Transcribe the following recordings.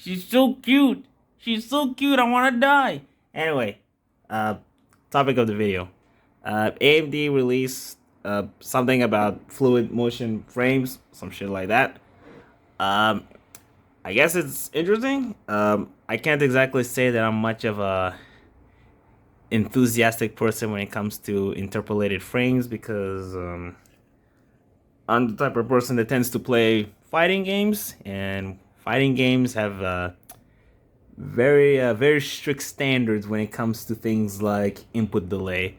She's so cute. She's so cute. I want to die. Anyway, uh, topic of the video. AMD released something about fluid motion frames, some shit like that. Um, I guess it's interesting. I can't exactly say that I'm much of a enthusiastic person when it comes to interpolated frames because I'm the type of person that tends to play fighting games, and fighting games have very strict standards when it comes to things like input delay,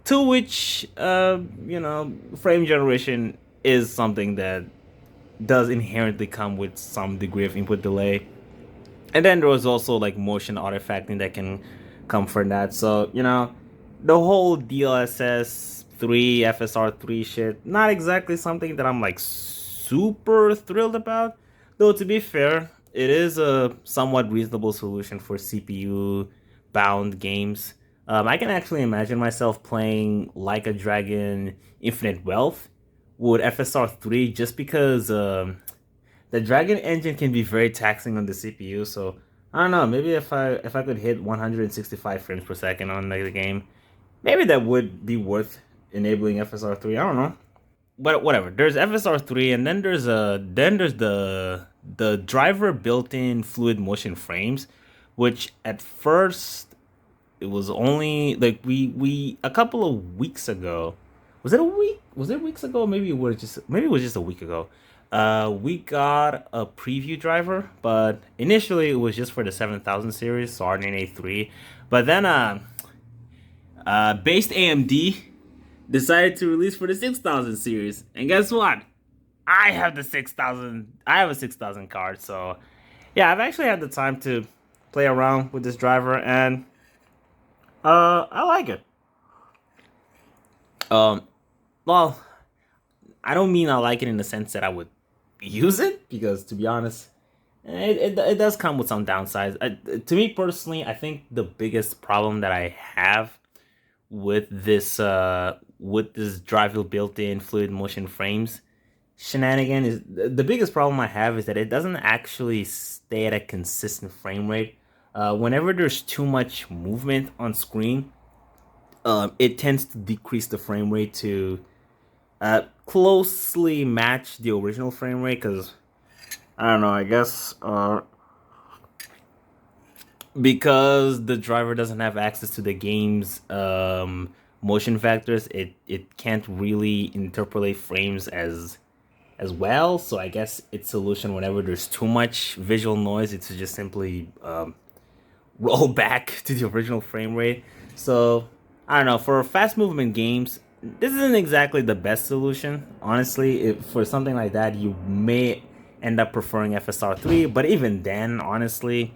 to which frame generation is something that does inherently come with some degree of input delay. And then there was also like motion artifacting that can come from that. So, the whole DLSS 3, FSR 3 shit, not exactly something that I'm like super thrilled about. Though, to be fair, it is a somewhat reasonable solution for CPU bound games. I can actually imagine myself playing Like a Dragon Infinite Wealth with FSR 3 just because the Dragon engine can be very taxing on the CPU. So I don't know, maybe if I could hit 165 frames per second on the game, maybe that would be worth enabling FSR 3. I don't know. But whatever. There's FSR 3, and then there's the driver built-in fluid motion frames, which at first it was only like we a couple of weeks ago. Was it a week? Was it weeks ago? Maybe it was just a week ago. We got a preview driver, but initially it was just for the 7000 series, so RDNA3. But then based AMD decided to release for the 6000 series, and guess what? I have the 6000. I have a 6000 card, so yeah, I've actually had the time to play around with this driver, and I like it. Um, well, I don't mean I like it in the sense that I would use it, because to be honest, it does come with some downsides. To me personally, I think the biggest problem that I have with this driver built-in fluid motion frames shenanigan is the biggest problem I have is that it doesn't actually stay at a consistent frame rate. Whenever there's too much movement on screen, it tends to decrease the frame rate to closely match the original frame rate. Because I don't know, I guess because the driver doesn't have access to the game's motion factors, it can't really interpolate frames as well. So I guess its solution, whenever there's too much visual noise, it's to just simply roll back to the original frame rate. So I don't know, for fast movement games, this isn't exactly the best solution. Honestly, for something like that, you may end up preferring FSR 3, but even then, honestly,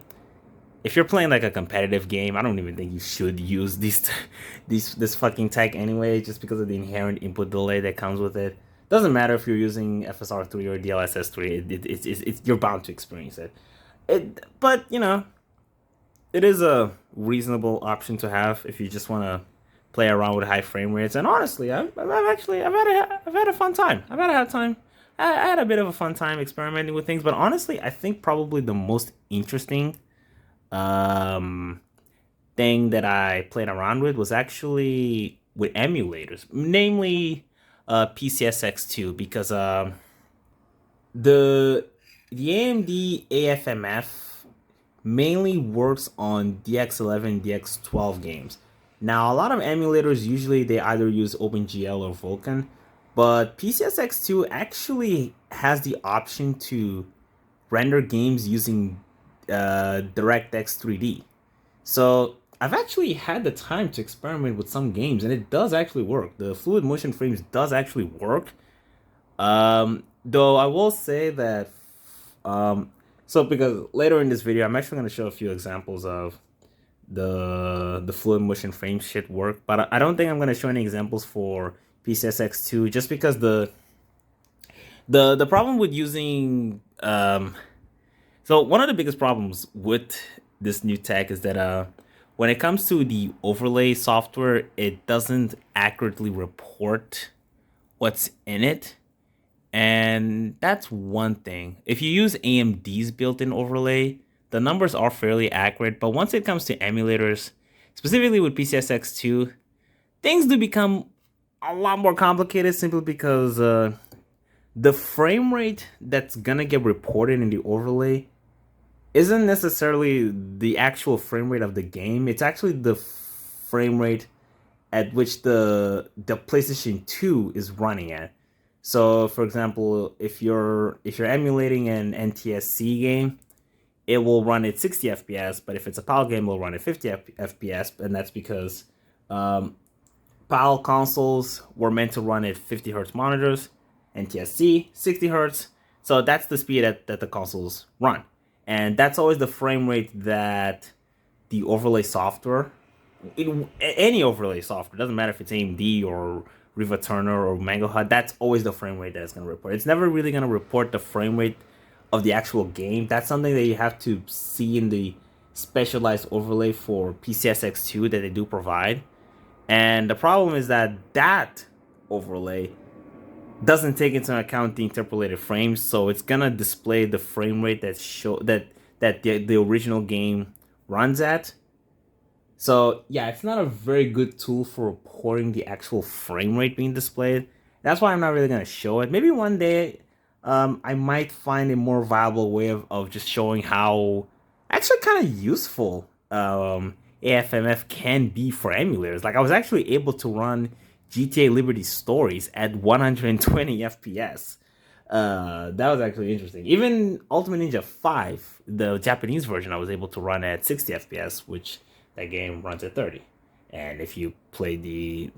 if you're playing like a competitive game, I don't even think you should use this fucking tech anyway, just because of the inherent input delay that comes with it. Doesn't matter if you're using FSR 3 or DLSS 3, it's you're bound to experience it. But it is a reasonable option to have if you just want to play around with high frame rates. And honestly, I've had a fun time. I had a bit of a fun time experimenting with things. But honestly, I think probably the most interesting thing that I played around with was actually with emulators, namely PCSX2, because the AMD AFMF mainly works on DX11, DX12 games. Now, a lot of emulators usually they either use OpenGL or Vulkan, but PCSX2 actually has the option to render games using DirectX 3D. So I've actually had the time to experiment with some games, and it does actually work. The fluid motion frames does actually work. Though I will say that, so because later in this video, I'm actually going to show a few examples of the fluid motion frame shit work, but I don't think I'm going to show any examples for PCSX2, just because the problem with using so one of the biggest problems with this new tech is that when it comes to the overlay software, it doesn't accurately report what's in it. And that's one thing. If you use AMD's built-in overlay, the numbers are fairly accurate, but once it comes to emulators, specifically with PCSX2, things do become a lot more complicated simply because the frame rate that's gonna get reported in the overlay isn't necessarily the actual frame rate of the game. It's actually the frame rate at which the PlayStation 2 is running at. So, for example, if you're emulating an NTSC game, it will run at 60 FPS, but if it's a PAL game, it will run at 50 FPS, and that's because PAL consoles were meant to run at 50 hertz monitors, NTSC 60 hertz. So that's the speed that the consoles run, and that's always the frame rate that the overlay software, any overlay software, doesn't matter if it's AMD or Riva Turner or Mango HUD, that's always the frame rate that it's going to report. It's never really going to report the frame rate of the actual game. That's something that you have to see in the specialized overlay for PCSX2 that they do provide. And the problem is that that overlay doesn't take into account the interpolated frames, so it's gonna display the frame rate that the original game runs at. So yeah, it's not a very good tool for reporting the actual frame rate being displayed. That's why I'm not really gonna show it. Maybe one day I might find a more viable way of just showing how actually kind of useful AFMF can be for emulators. Like, I was actually able to run GTA Liberty Stories at 120 FPS. That was actually interesting. Even Ultimate Ninja 5, the Japanese version, I was able to run at 60 FPS, which that game runs at 30. And if you play the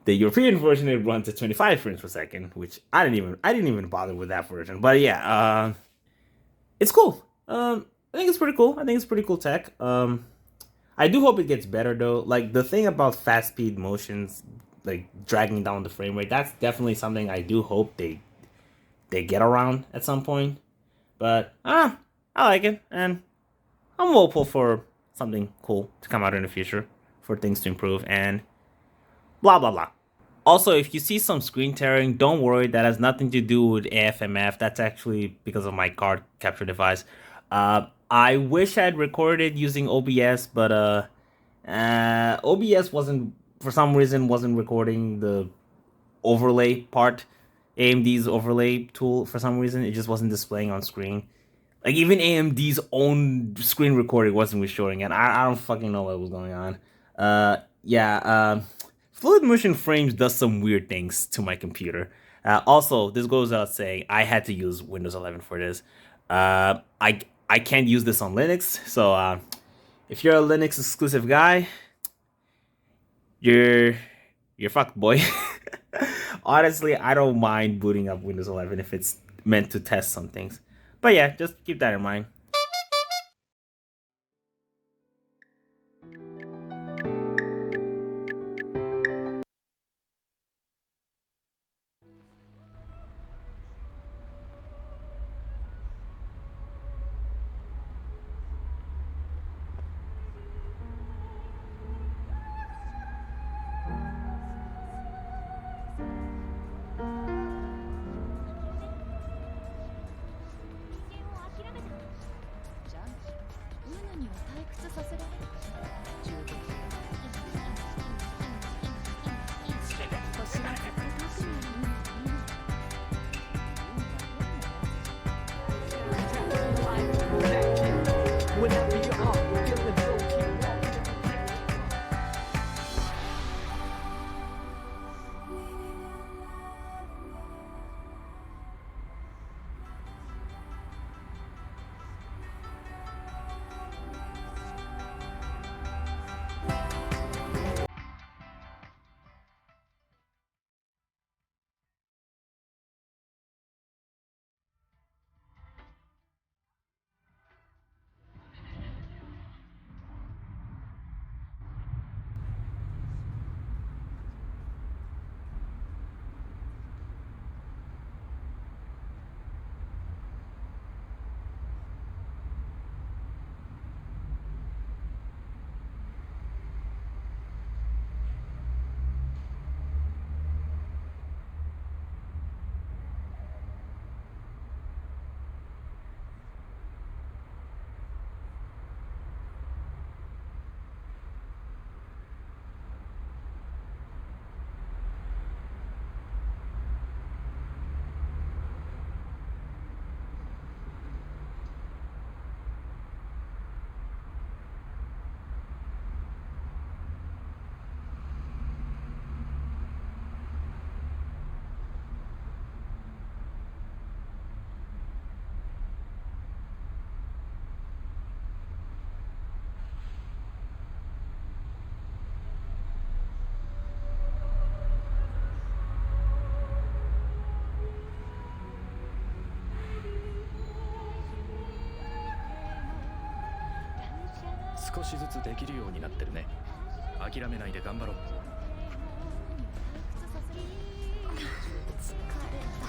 European version, it runs at 25 frames per second, which I didn't even bother with that version. But yeah, it's cool. I think it's pretty cool. I think it's pretty cool tech. I do hope it gets better though. Like, the thing about fast speed motions, like dragging down the frame rate, that's definitely something I do hope they get around at some point. But I like it, and I'm hopeful for something cool to come out in the future, for things to improve, and blah blah blah. Also, if you see some screen tearing, don't worry, that has nothing to do with AFMF. That's actually because of my card capture device. I wish I had recorded using OBS, but OBS wasn't, for some reason, wasn't recording the overlay part. AMD's overlay tool, for some reason, it just wasn't displaying on screen. Like, even AMD's own screen recording wasn't showing it. I don't fucking know what was going on. Fluid motion frames does some weird things to my computer. Also, this goes without saying, I had to use Windows 11 for this. I can't use this on Linux, so if you're a Linux exclusive guy, you're fucked, boy. Honestly, I don't mind booting up Windows 11 if it's meant to test some things. But yeah, just keep that in mind. 少しずつできるようになってるね。諦めないで頑張ろう。疲れた。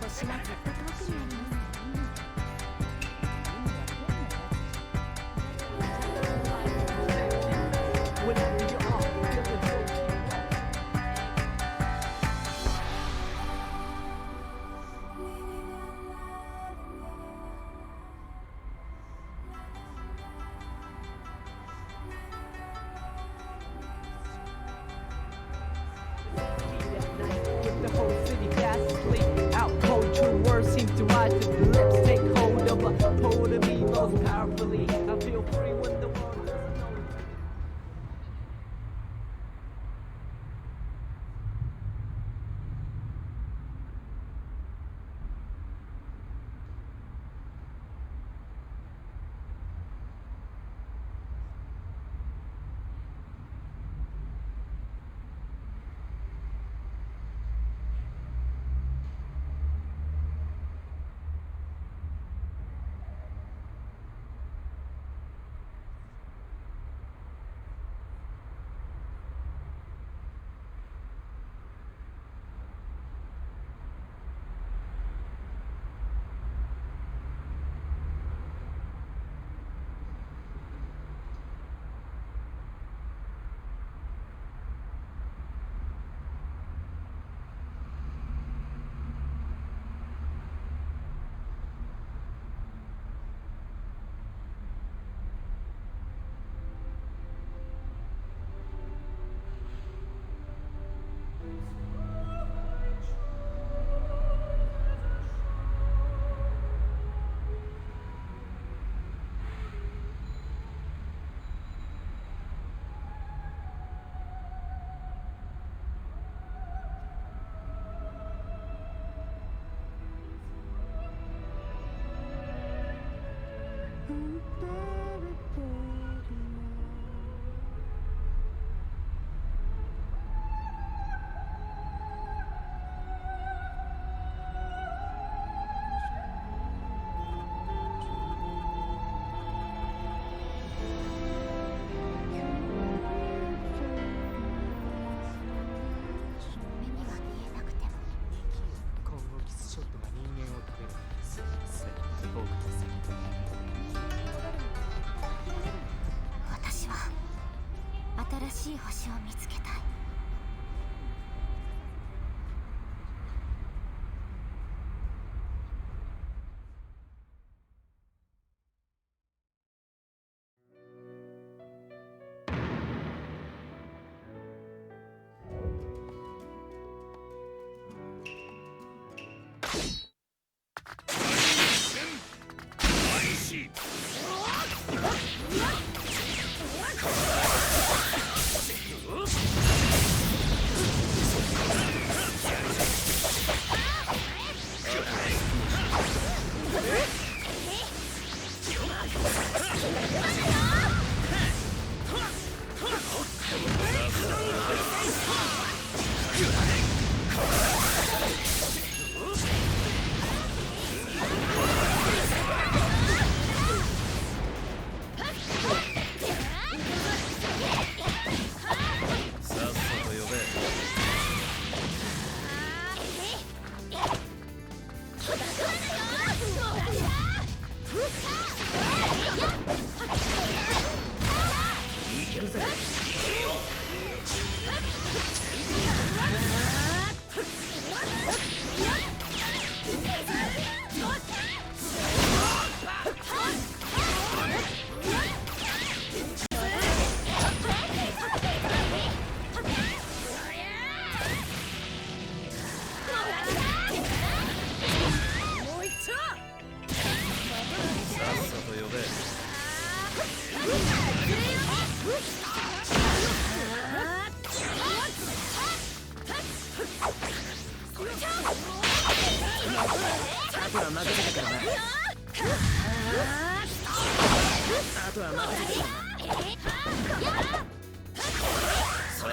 星はずっと遠くにあります。The whole city fast asleep. Out cold, true words seem to rise to the lips. Take hold of a hold of me most powerfully. I feel free when the world doesn't know. 私は新しい星を見つけたい。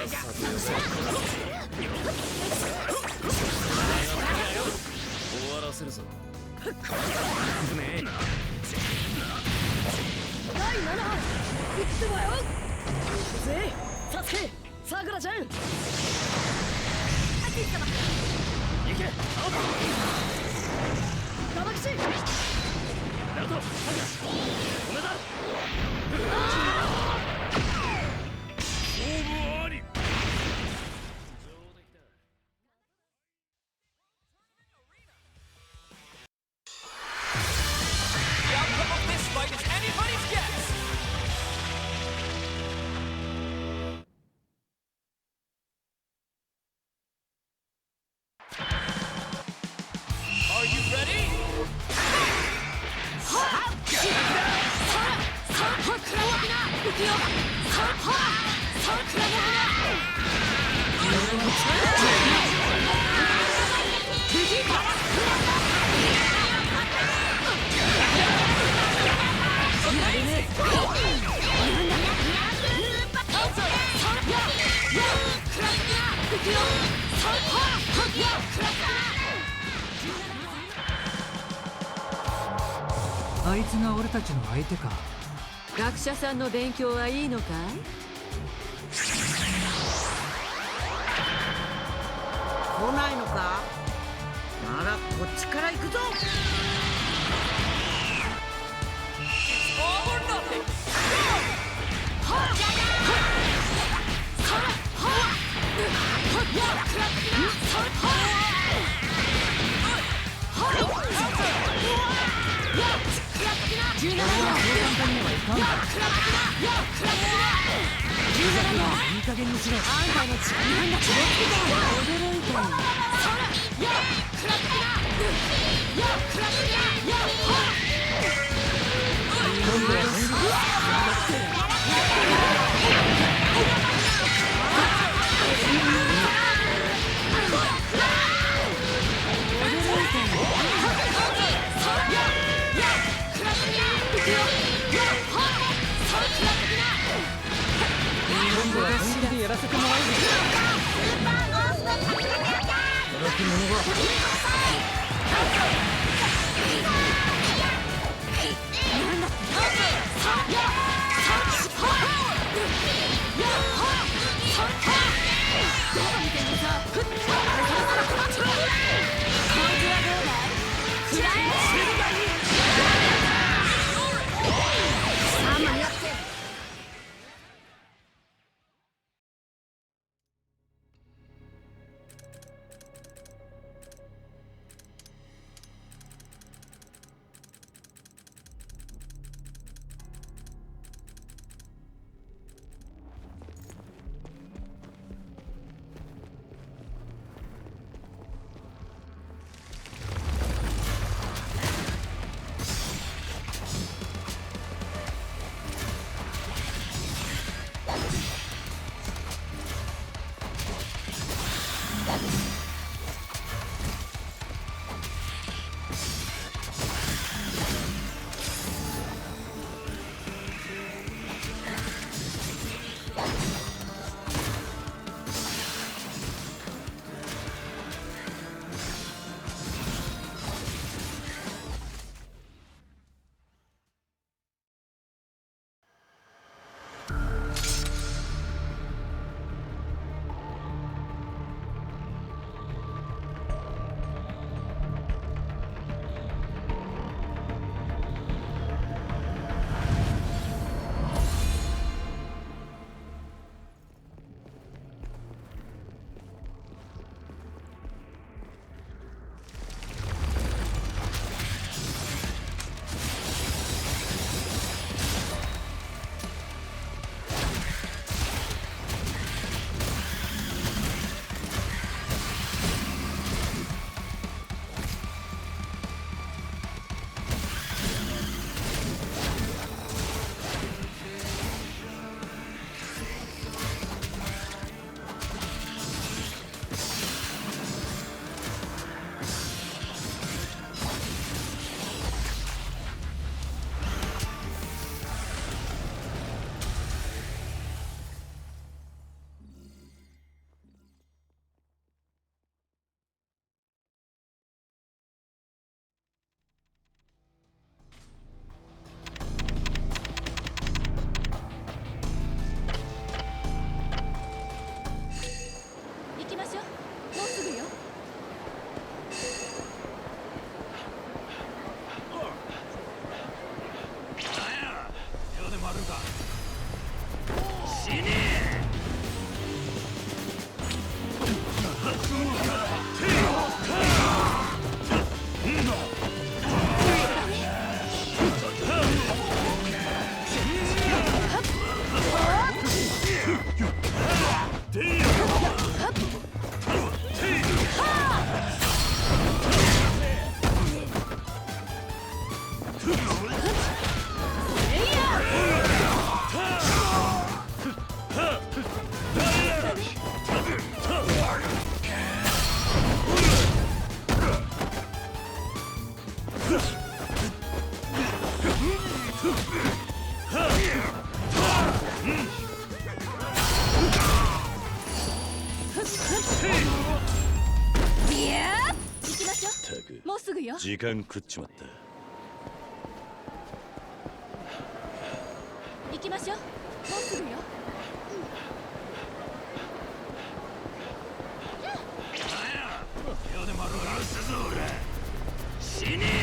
終わらせるぞ。第7波撃ってもよ。行くぜサスケ、さくらちゃん。アキ様。行け。玉吉。ナルト、さくら、おめだ。勝負あり。あいつが俺たちの相手か。学者さんの勉強はいいのかい？来ないのか？ならこっちから行くぞ。17秒。いい加減にしろ。あんたの力なんだ。驚いたよ。今度は本気でやらせてもらうぞ。働き者が。いやー行きましょう。もうすぐよ。時間食っちまった。行きましょう。もうすぐよ。死ね